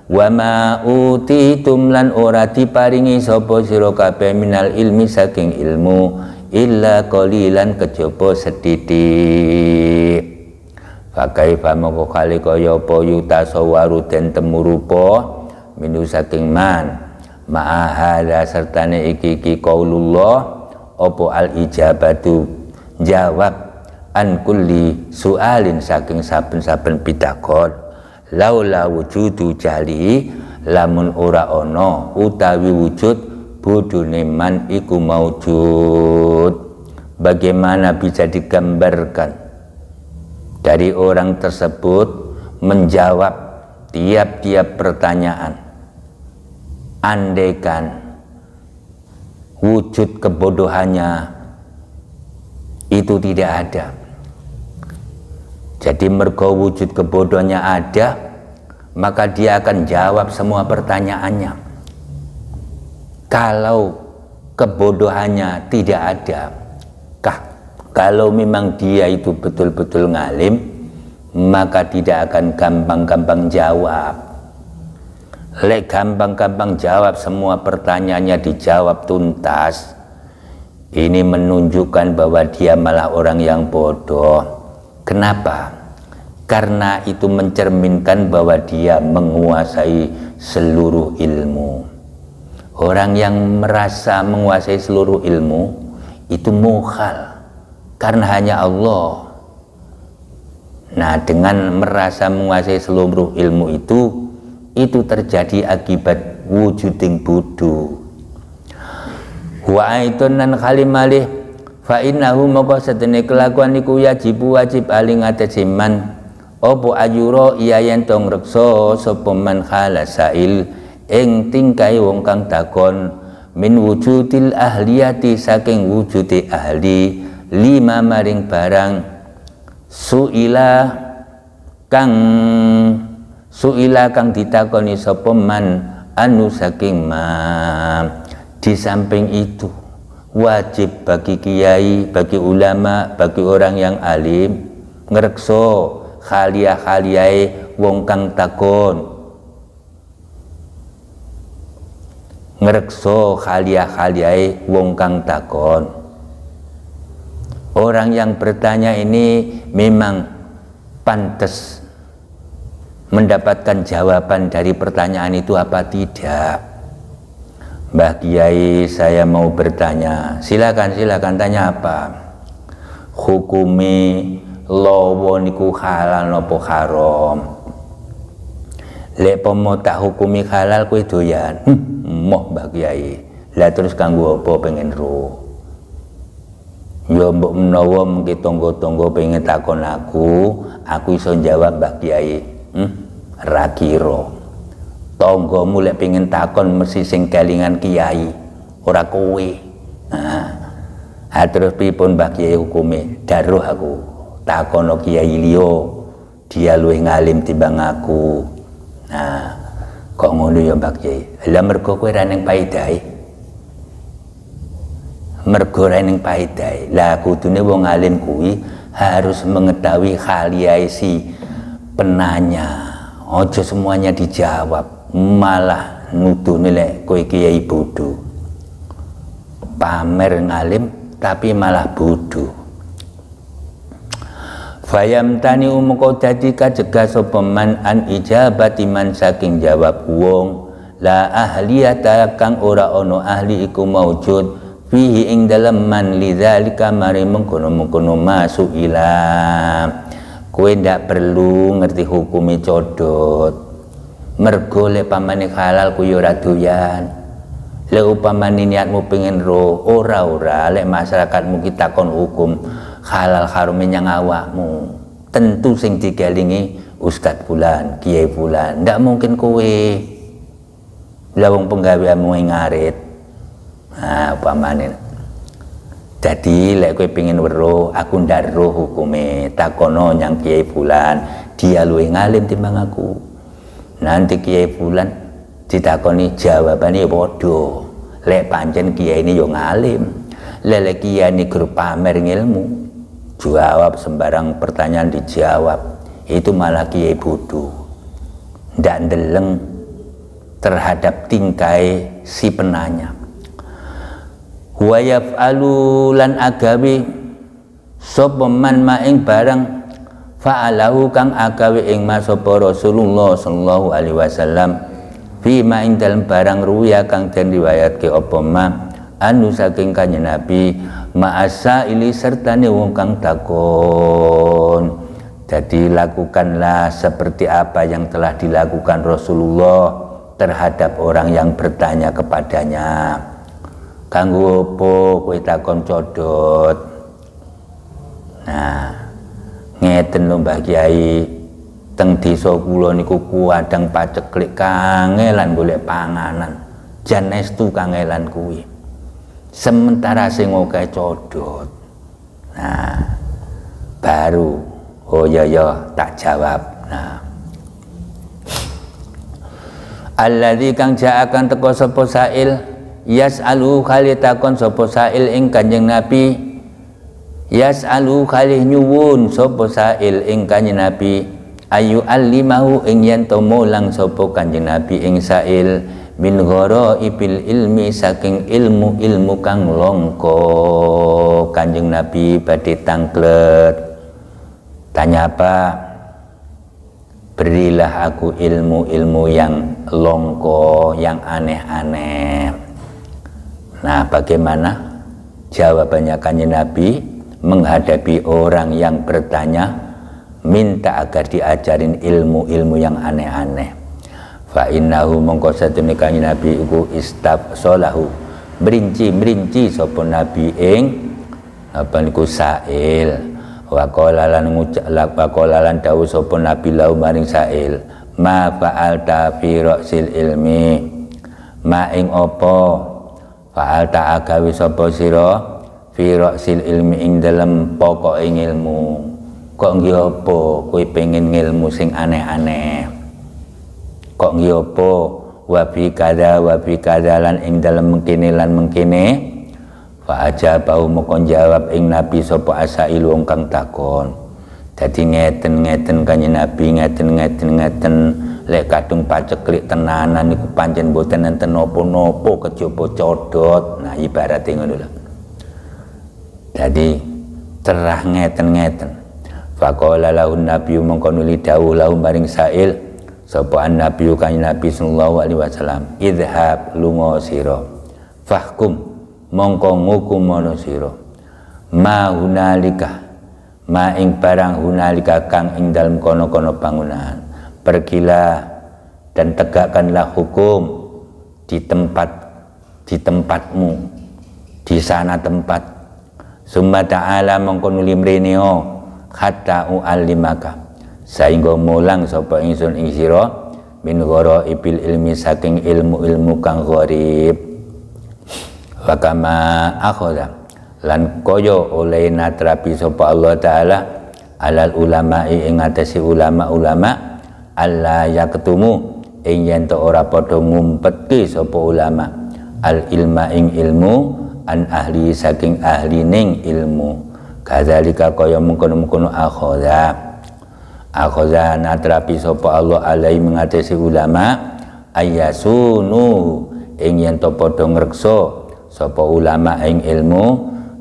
wa ma utitum lan ora diparingi sapa sira kabeh minal ilmi saking ilmu illa qalilan kejaba sethithik. Fakaifa moko kali kaya apa yutasawaru den temu rupa minu saking man ma'ahada sertane iki qaulullah apa al ijabatu jawab an kulli sualin saking saben-saben pitakon laula wujudu jali lamun ora ana utawi wujud bodhone man iku maujud. Bagaimana bisa digambarkan dari orang tersebut menjawab tiap-tiap pertanyaan andaikan wujud kebodohannya itu tidak ada. Jadi mergo wujud kebodohannya ada, maka dia akan jawab semua pertanyaannya. Kalau kebodohannya tidak ada, kalau memang dia itu betul-betul ngalim, maka tidak akan gampang-gampang jawab. Lek gampang-gampang jawab, semua pertanyaannya dijawab tuntas, ini menunjukkan bahwa dia malah orang yang bodoh. Kenapa? Karena itu mencerminkan bahwa dia menguasai seluruh ilmu. Orang yang merasa menguasai seluruh ilmu itu mukhal, karena hanya Allah. Nah, dengan merasa menguasai seluruh ilmu itu terjadi akibat wujuding bodoh. Wa aitun nan khalimalih fa innahu maka sedene kelakuan iku wajib aling atase man apa ayura iya yen tong reksa sapa man khalasail ing tingkai wong kang takon min wujudil ahliyati saking wujude ahli lima maring barang suila kang ditakoni sapa man anu saking ma. Di samping itu wajib bagi kiai, bagi ulama, bagi orang yang alim ngrekso khaliyah-khaliyahe wong kang takon, ngrekso khaliyah-khaliyahe wong kang takon. Orang yang bertanya ini memang pantas mendapatkan jawaban dari pertanyaan itu apa tidak. Mbah Kiai, saya mau bertanya. Silakan tanya apa? Hukumi lawa niku halal napa haram? Lek pomo tak hukumi halal kowe doyan. Moh Mbah Kiai. Lah terus kanggo apa pengen ro? Ya mbok menawa mengki tangga-tangga pengen takon aku iso jawab Mbah Kiai. Ra kira. Tanggamu lek pengen takon mesti sing kelingan kiai, ora kowe. Nah, terus pripun Mbah Kiai hukume? Daruh aku takono kiai liya, dia luwih ngalim timbang aku. Nah, kok ngono ya Mbah Kiai? Lah mergo kowe ra ning paedahe. Mergo ra ning paedahe. Lah kudune wong alim kuwi harus mengetahui khaliyahe si penanya. Ojo semuanya dijawab, malah nuduh nilai kowe kiai bodoh, pamer ngalim tapi malah bodoh. Fayam tani umko dadi kajegah sapa man an ijabati man saking jawab wong la ahliyata kang ora ono ahli iku maujud fihi ing dalem man lidzalika mari mengkono-mengkono masuk ila. Kowe ndak perlu ngerti hukumi codot. Mergo lek pamane halal ku yo ora doyan. Lek upamane niatmu pengen ro, ora lek masyarakatmu kita kon hukum halal haram nyang awakmu. Tentu sing digelingi Ustadz fulan, Kiai fulan. Ndak mungkin kowe. Lah wong penggaweanmu ngarit. Nah, upamane jadi lek kowe pengen weruh, aku ndak roh hukume, takono nyang Kiai fulan, dia luwih ngalim timbang aku. Nanti Kiai fulan ditakoni jawabane padha. Lek pancen kiai ini yo ngalim. Lek kiai ini grup pamer ilmu, jawab sembarang pertanyaan dijawab, itu malah kiai bodoh, ndak ndeleng terhadap tingkai si penanya. Wa yaf'alu lan agawe sapa man maing barang fa'alahu kang agawe ing sapa Rasulullah sallallahu alaihi wasallam fi ma ing dalem barang ruya kang den riwayatke apa ma anu saking kanjeng Nabi ma'asa ili sertane wong kang takon. Jadi lakukanlah seperti apa yang telah dilakukan Rasulullah terhadap orang yang bertanya kepadanya. Kanggo opo kowe takon codot? Nah, ngeten lho Mbah Kiai, teng desa kula niku kuwadang paceklik kangelan golek panganan. Jan estu kangelan kuwi. Sementara sing akeh codot. Nah, baru oh ya tak jawab. Nah, alladzi kang ja'akan teko sapa sail yas'alu khali takon sapa sail ing Kanjeng Nabi, yas'alu khali nyuwun sapa sail ing Kanjeng Nabi ayu alimahu ing yen to mulang sapa Kanjeng Nabi ing sail min ghara'ibil ilmi saking ilmu-ilmu kang langka. Kanjeng Nabi badhe tanglet, tanya apa? Berilah aku ilmu-ilmu yang langka, yang aneh-aneh. Nah, bagaimana jawabannya Kanjeng Nabi menghadapi orang yang bertanya, minta agar diajarin ilmu-ilmu yang aneh-aneh. Fa innahu mongko satune Kanjeng Nabi iku istabsalahu, merinci sapa Nabi ing apa niku sail. Wa qala lan dawuh sapa Nabi lau maring sail, ma fa'alta fi ra'sil ilmi, ma ing apa fa'alta agawe sapa sira fi ra'sil ilmi ing dalem pokok ilmu. Kok nggih apa kowe pengen ngilmu sing aneh-aneh? Kok nggih apa wa bi kada lan ing dalem mengkene lan mengkene? Fa ajabahu moko jawab ing Nabi sapa asail wong kang takon. Dadi ngeten-ngeten Kanjeng Nabi ngeten lek kadung paceklik tenanan niku pancen mboten enten napa-napa kejaba codot. Nah, ibarate ngono lho. Dadi terah ngeten-ngeten. Faqala lahu Nabi mongko nuli dawuh lahu maring sail sapa Nabi Kanjeng Nabi sallallahu alaihi wasallam, idhab lunga sira fahkum mongko ngukumono sira ma hunalika ma ing barang hunalika kang ing dalem kono-kono bangunan. Pergilah dan tegakkanlah hukum di tempatmu, di sana tempat. Summa ta'ala mongko nuli mreneo hatta u'allimaka, saingga mulang sapa ingsun ing sira min ghara'ibil ilmi saking ilmu-ilmu kang gharib. Wa kama akhadha lan kaya oleh natrapi sapa Allah taala alal ulama'i ing atase ulama-ulama alla yaktumu ing yen to ora padha ngumpetke sapa ulama al ilma ing ilmu an ahli saking ahli ning ilmu. Kadzalika kaya mungkon-mungkon akhadha natrapi sapa Allah alai mengatasi ulama ayasunu ing yen to padha ngreksa sapa ulama ing ilmu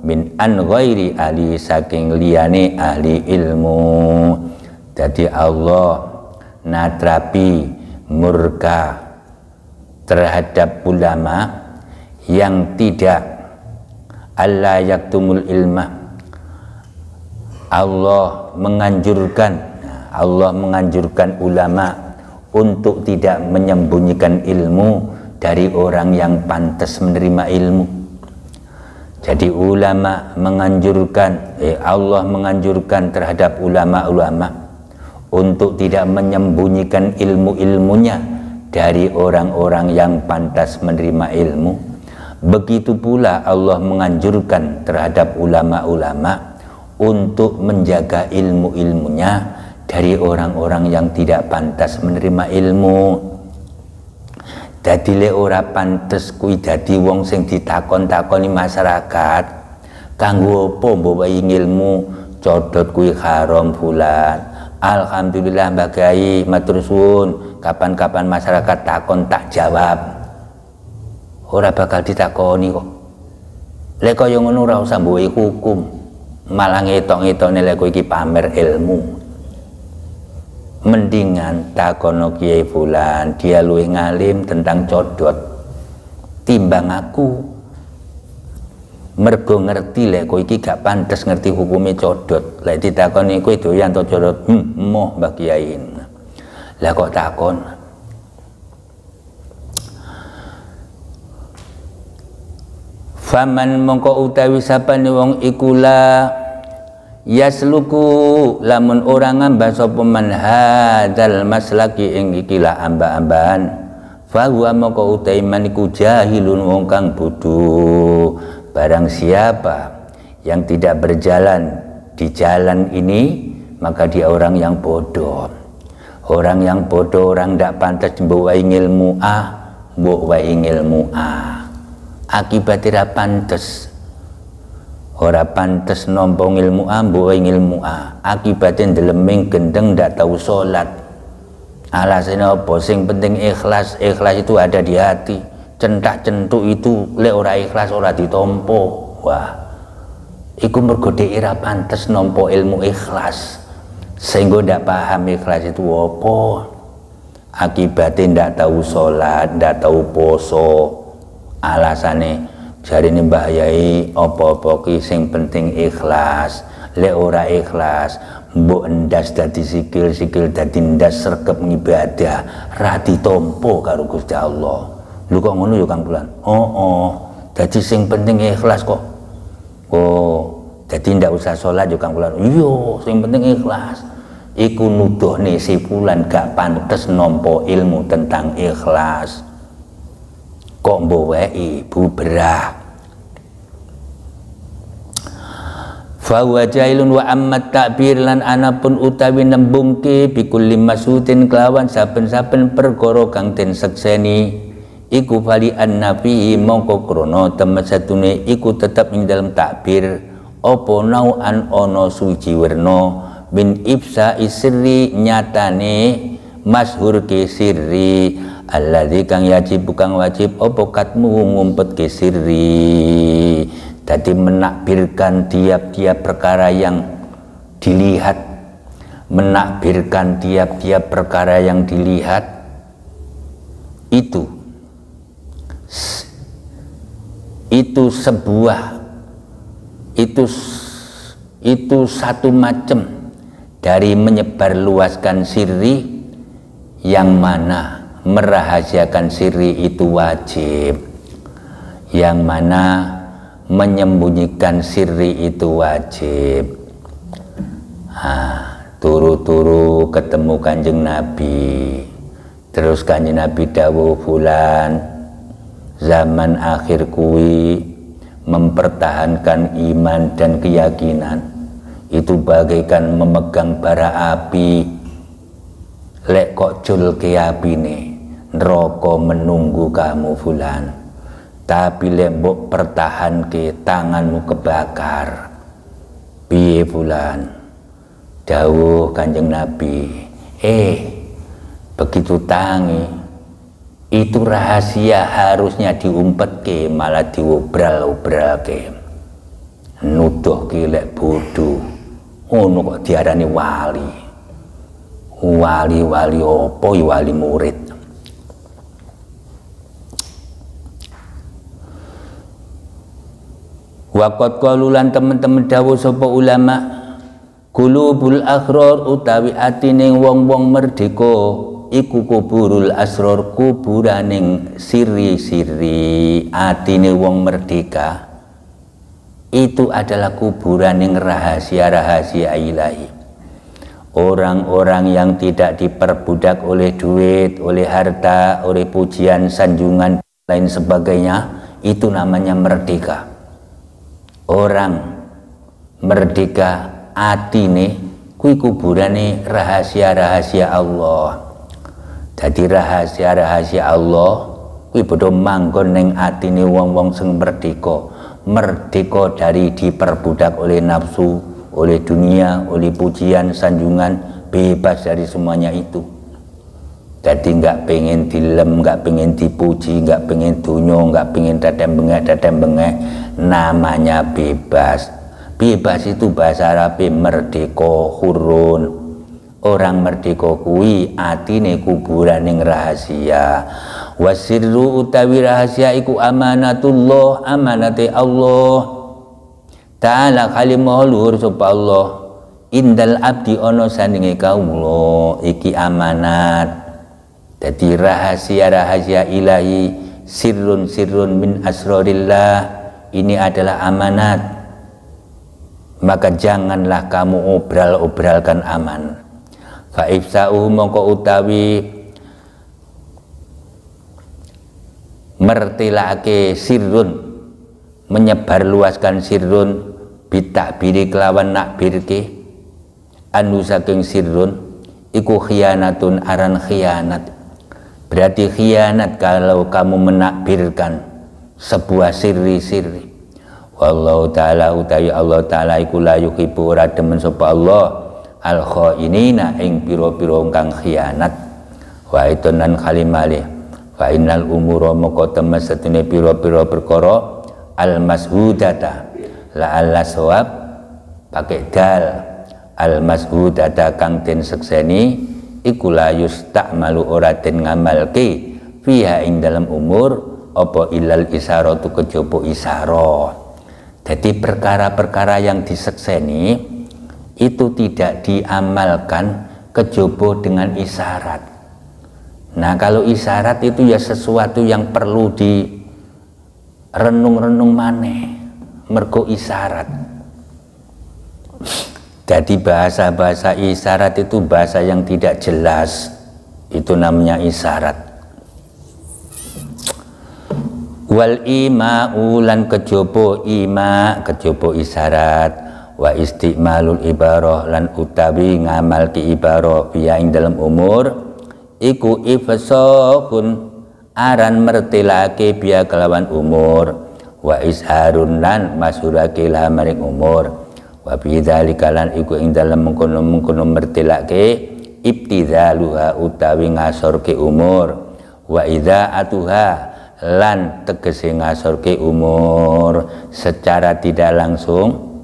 min an ghairi ahli saking liyane ahli ilmu. Jadi Allah natrapi murka terhadap ulama yang tidak alla yaktumul ilma. Allah menganjurkan ulama untuk tidak menyembunyikan ilmu dari orang yang pantas menerima ilmu. Jadi ulama menganjurkan, Allah menganjurkan terhadap ulama-ulama untuk tidak menyembunyikan ilmu-ilmunya dari orang-orang yang pantas menerima ilmu. Begitu pula Allah menganjurkan terhadap ulama-ulama untuk menjaga ilmu-ilmunya dari orang-orang yang tidak pantas menerima ilmu. Dadi le ora pantes kuwi dadi wong sing ditakon-takoni masyarakat. Kanggo apa mbok ilmu codot kuwi haram fulan. Alhamdulillah Mbak Kiai, matur suwun. Kapan-kapan masyarakat takon tak jawab. Ora bakal ditakoni kok. Lek kaya ngono ora usah mbuhi hukum. Malah ngetok-ngetokne lek kowe iki pamer ilmu. Mendingan takono Kiai fulan, dia luwih ngalim tentang codot timbang aku. Mergo ngerti lek kowe iki gak pantes ngerti hukume codot. Lek ditakoni kowe doyan to codot, moh Mbak Kiai. Lah kok takon. Faman mongko utawi sapane wong iku la yasluku lamun ora ngambah sapa man hadzal maslaki ing iki la amba-ambahan fa huwa mongko utawi man iku jahilun wong kang bodho. Barang siapa yang tidak berjalan di jalan ini, maka dia orang yang bodoh. Orang yang bodoh, orang tidak pantas mbok wae ilmu A, mbok wae ilmu A. Akibatnya pantes. Ora pantes nampa ilmu A, mbok wae ilmu A. Akibatnya ndeleming gendeng ndak tahu salat. Alasannya apa? Sing penting ikhlas. Ikhlas itu ada di hati. Centak-centuk itu lek ora ikhlas ora ditompo. Wah, iku mergo dhek ora pantes nampa ilmu ikhlas, sehingga ndak paham ikhlas itu apa. Akibatnya ndak tahu salat, ndak tahu poso. Alasane jarine Mbah Yai apa-apa ki sing penting ikhlas. Lek ora ikhlas mbok endas dadi sikil-sikil dadi ndas sregep ngibadah ra ditompo karo Gusti Allah. Lu kok ngono ya Kang Bulan? Jadi sing penting ikhlas kok. Jadi ndak usah sholat ya Kang Bulan. Iya, sing penting ikhlas. Iku nuduhne si Bulan gak pantes nampa ilmu tentang ikhlas. Kok mboweki bubrah. Fa huwa jahilun wa amma ta'bir lan anapun utawi nembungke bikulli masudin kelawan saben-saben perkara kang den sekseni. Iku fali an-nafi mongko krono temen satune iku tetep ing dalam takbir apa nau'an ono suci werna min ibsa isri nyatane masyhur ke sirri alladzi kang wajib apa katmu ngumpet ke sirri. Dadi menakbirkan tiap-tiap perkara yang dilihat, menakbirkan tiap-tiap perkara yang dilihat itu satu macam dari menyebarluaskan sirri, yang mana merahasiakan sirri itu wajib, yang mana menyembunyikan sirri itu wajib. Turu-turu ketemu Kanjeng Nabi, terus Kanjeng Nabi dawuh fulan zaman akhir kuwi mempertahankan iman dan keyakinan itu bagaikan memegang bara api. Lek kok julke apine, neraka menunggu kamu fulan. Tapi lek mbok pertahanke tanganmu kebakar. Piye fulan? Dawuh Kanjeng Nabi, begitu tangi itu rahasia harusnya diumpetke malah diobral-obralke. Nuduh ki lek bodho. Ngono kok diarani wali. Wali-wali apa ya wali murid. Waqat qalulan temen-temen dawuh sapa ulama, qulubul akhrar utawi atine wong-wong merdeka iku kuburul asror, kuburaning siri-siri. Atine wong merdeka itu adalah kuburaning rahasia-rahasia ilahi. Orang-orang yang tidak diperbudak oleh duit, oleh harta, oleh pujian, sanjungan, lain sebagainya, itu namanya merdeka. Orang merdeka atine kuwi kuburane rahasia-rahasia Allah. Jadi rahasia-rahasia Allah kuwi padha manggon ning atine wong-wong sing merdeka. Merdeka dari diperbudak oleh nafsu, oleh dunia, oleh pujian, sanjungan, bebas dari semuanya itu. Jadi nggak pengen dilem, nggak pengen dipuji, nggak pengen dunyo, nggak pengen dadem-bengek, namanya bebas. Bebas itu bahasa Arab merdeka, hurun. Orang merdeka kuwi atine kuburan yang rahasia. Wasirru utawi rahasia iku amanatullah, amanate Allah Ta'ala kalimah luhur sapa Allah. Indal abdi ono sandinge kawula iki amanat. Jadi rahasia-rahasia ilahi, sirrun min asrarillah, ini adalah amanat. Maka janganlah kamu obral-obralkan amanat. Fa ifsa'uhu mongko utawi mertilake sirrun, menyebarluaskan sirrun bitakbiri kelawan nakbirke anu saking sirrun iku khianatun, aran khianat. Berarti khianat kalau kamu menakbirkan sebuah sirri. Wallahu ta'ala utawi Allah ta'ala iku la yuhibbu ora demen sapa Allah al khainina ing pira-pira kang khianat. Wa itunan kalimale fa innal umura moko temen setune pira-pira perkara al mashudata la alla sawab pakai dal al mashudata kang den sekseni iku la yusta'malu ora den ngamalke fiha ing dalam umur apa ilal isaratu kejaba isara. Jadi perkara-perkara yang disekseni itu tidak diamalkan kejaba dengan isyarat. Nah kalau isyarat itu ya sesuatu yang perlu di renung-renung maneh mergo isyarat. Jadi bahasa-bahasa isyarat itu bahasa yang tidak jelas, itu namanya isyarat. Wal ima'u lan kejaba ima, kejaba isyarat. Wa istimalul ibarah lan utawi ngamalke ibarah biya ing dalam umur iku ifsahun, aran mertelake biya kelawan umur. Wa isharun lan masyhurake la maring umur. Wa bidzalika lan iku ing dalem mengkono-mengkono mertelake ibtidzaluha utawi ngasorke umur. Wa idzaatuha lan tegese ngasorke umur secara tidak langsung.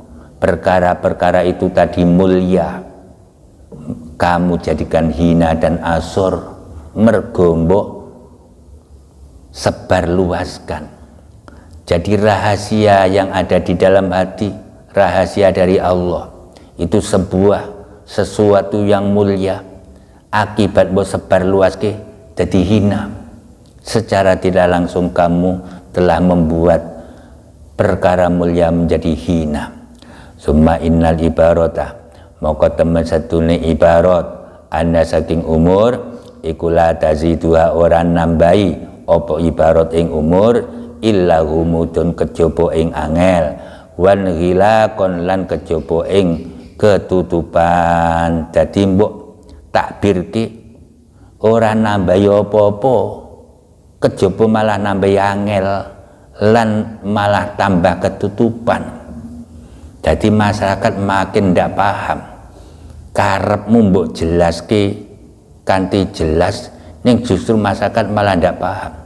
Perkara-perkara itu tadi mulia kamu jadikan hina dan asor, mergombok sebarluaskan. Jadi rahasia yang ada di dalam hati, rahasia dari Allah, itu sesuatu yang mulia. Akibat bo sebarluaske jadi hina, secara tidak langsung kamu telah membuat perkara mulia menjadi hina. Summa innal ibarata maka temen satune ibarat anda saking umur iku la taziduha ora nambahi apa ibarat ing umur illa humudun kejaba ing angel wan ghilaqon lan kejaba ing ketutupan. Dadi mbok takbirke ora nambahi apa-apa, kejaba malah nambahi angel lan malah tambah ketutupan. Jadi masyarakat makin ndak paham. Karepmu mbok jelaske kanthi jelas ning justru masyarakat malah ndak paham.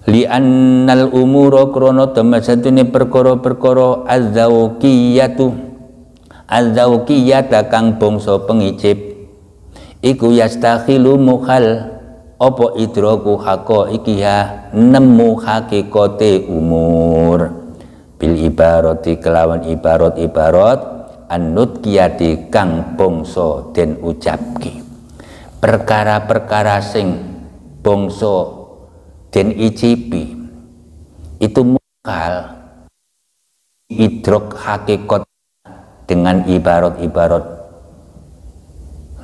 Li annal umura krana temasatune perkara-perkara az-zawqiyata kang bangsa pengicip iku yastakhilu mukhal apa idraku haqaiqiha nemu hakikate umur. Bil ibarati kelawan ibarat an-nutqiyati kang bangsa den ucapke. Perkara-perkara sing bangsa den icipi itu mukal idrok hakikat dengan ibarat-ibarat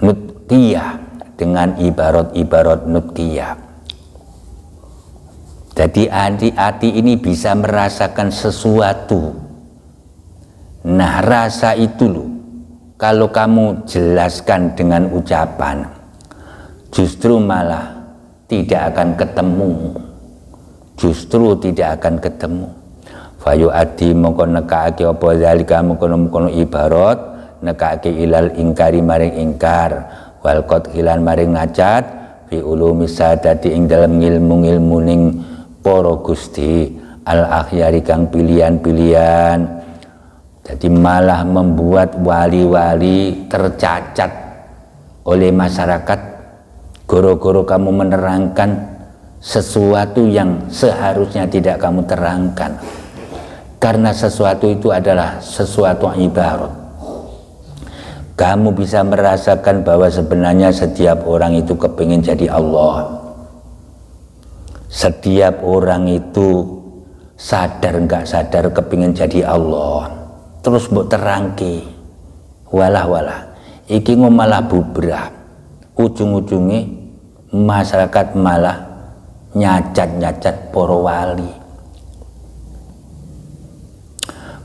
nutqiyah, dengan ibarat-ibarat nutqiyah. Jadi hati ini bisa merasakan sesuatu. Nah rasa itu loh, kalau kamu jelaskan dengan ucapan, justru malah tidak akan ketemu. Justru tidak akan ketemu. fayu adi mongko nekake apa zalika mengkono-mengkono ibarat nekake ilal ingkari maring ingkar wal qathilan maring ngacat fi ulumi sadati ing dalam ngilmu ning para gusti al akhyari kang pilihan-pilihan. Jadi malah membuat wali-wali tercacat oleh masyarakat goro-goro kamu menerangkan sesuatu yang seharusnya tidak kamu terangkan, karena sesuatu itu adalah sesuatu ibarat. Kamu bisa merasakan bahwa sebenarnya setiap orang itu kepingin jadi Allah. Setiap orang itu sadar nggak sadar kepingin jadi Allah. Terus mbok terangke walah iki malah bubrah, ujung-ujungnya masyarakat malah nyacat para wali.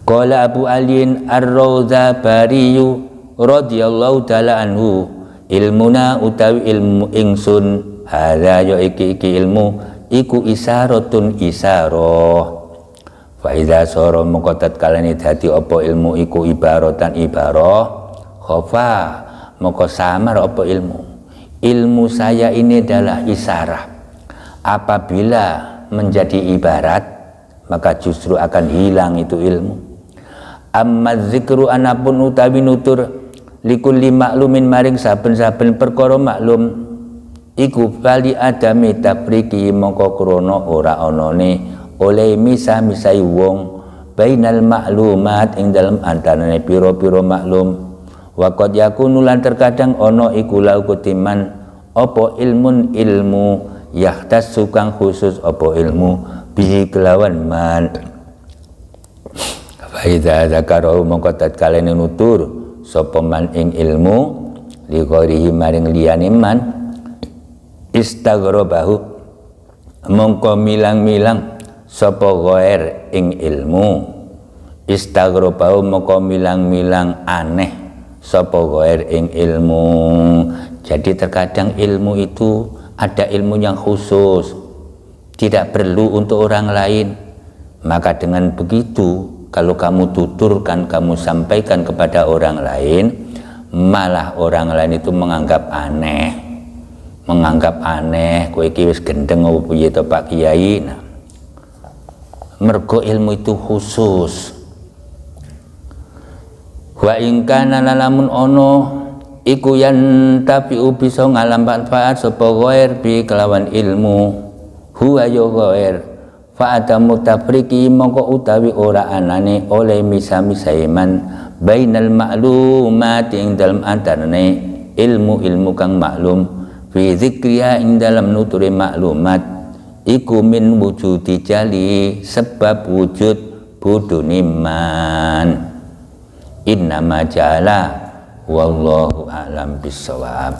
Qala Abu Aliin Ar-Rawzabariyu radhiyallahu ta'ala anhu ilmuna utawi ilmu ingsun hadza ya iki ilmu iku isaratun isarah fa idza sara moko tatkalane dadi apa ilmu iku ibaratan ibarah khafa moko samar apa ilmu saya ini adalah isarah. Apabila menjadi ibarat maka justru akan hilang itu ilmu. Amma zikru anapun utawi nutur likulli maklumin maring saben-saben perkara maklum iku bali adami tafriki mongko krana ora anane oleh misah-misai wong bainal maklumat ing dalem antarane pira-pira maklum wa qad yakunu lan terkadang ana iku lau kutiman apa ilmu yahtas sukang khusus apa ilmu bihi kelawan man fa idza zakara mongko tatkalane nutur sapa man ing ilmu li ghairihi maring liyane man istaghrabahu mongko milang-milang sapa ghair ing ilmu istaghrabahu mongko milang-milang aneh sapa ghair ing ilmu. Jadi terkadang ilmu itu ada ilmu yang khusus, tidak perlu untuk orang lain. Maka dengan begitu kalau kamu tuturkan, kamu sampaikan kepada orang lain, malah orang lain itu menganggap aneh, kowe iki wis gendeng opo piye to Pak Kiai. Nah, mergo ilmu itu khusus. Wa in kana lamun ono iku yan tapi bisa ngalam manfaat sapa ghair bi kelawan ilmu huwa ya ghair fa adamu tafriki mongko utawi ora anane oleh misa-misaiman bainal ma'lumat ing dalem antarane ilmu kang maklum fi zikriya ing dalam nuturi maklumat iku min wujudi jali sebab wujud budune man innama jala wallahu a'lam bissawab.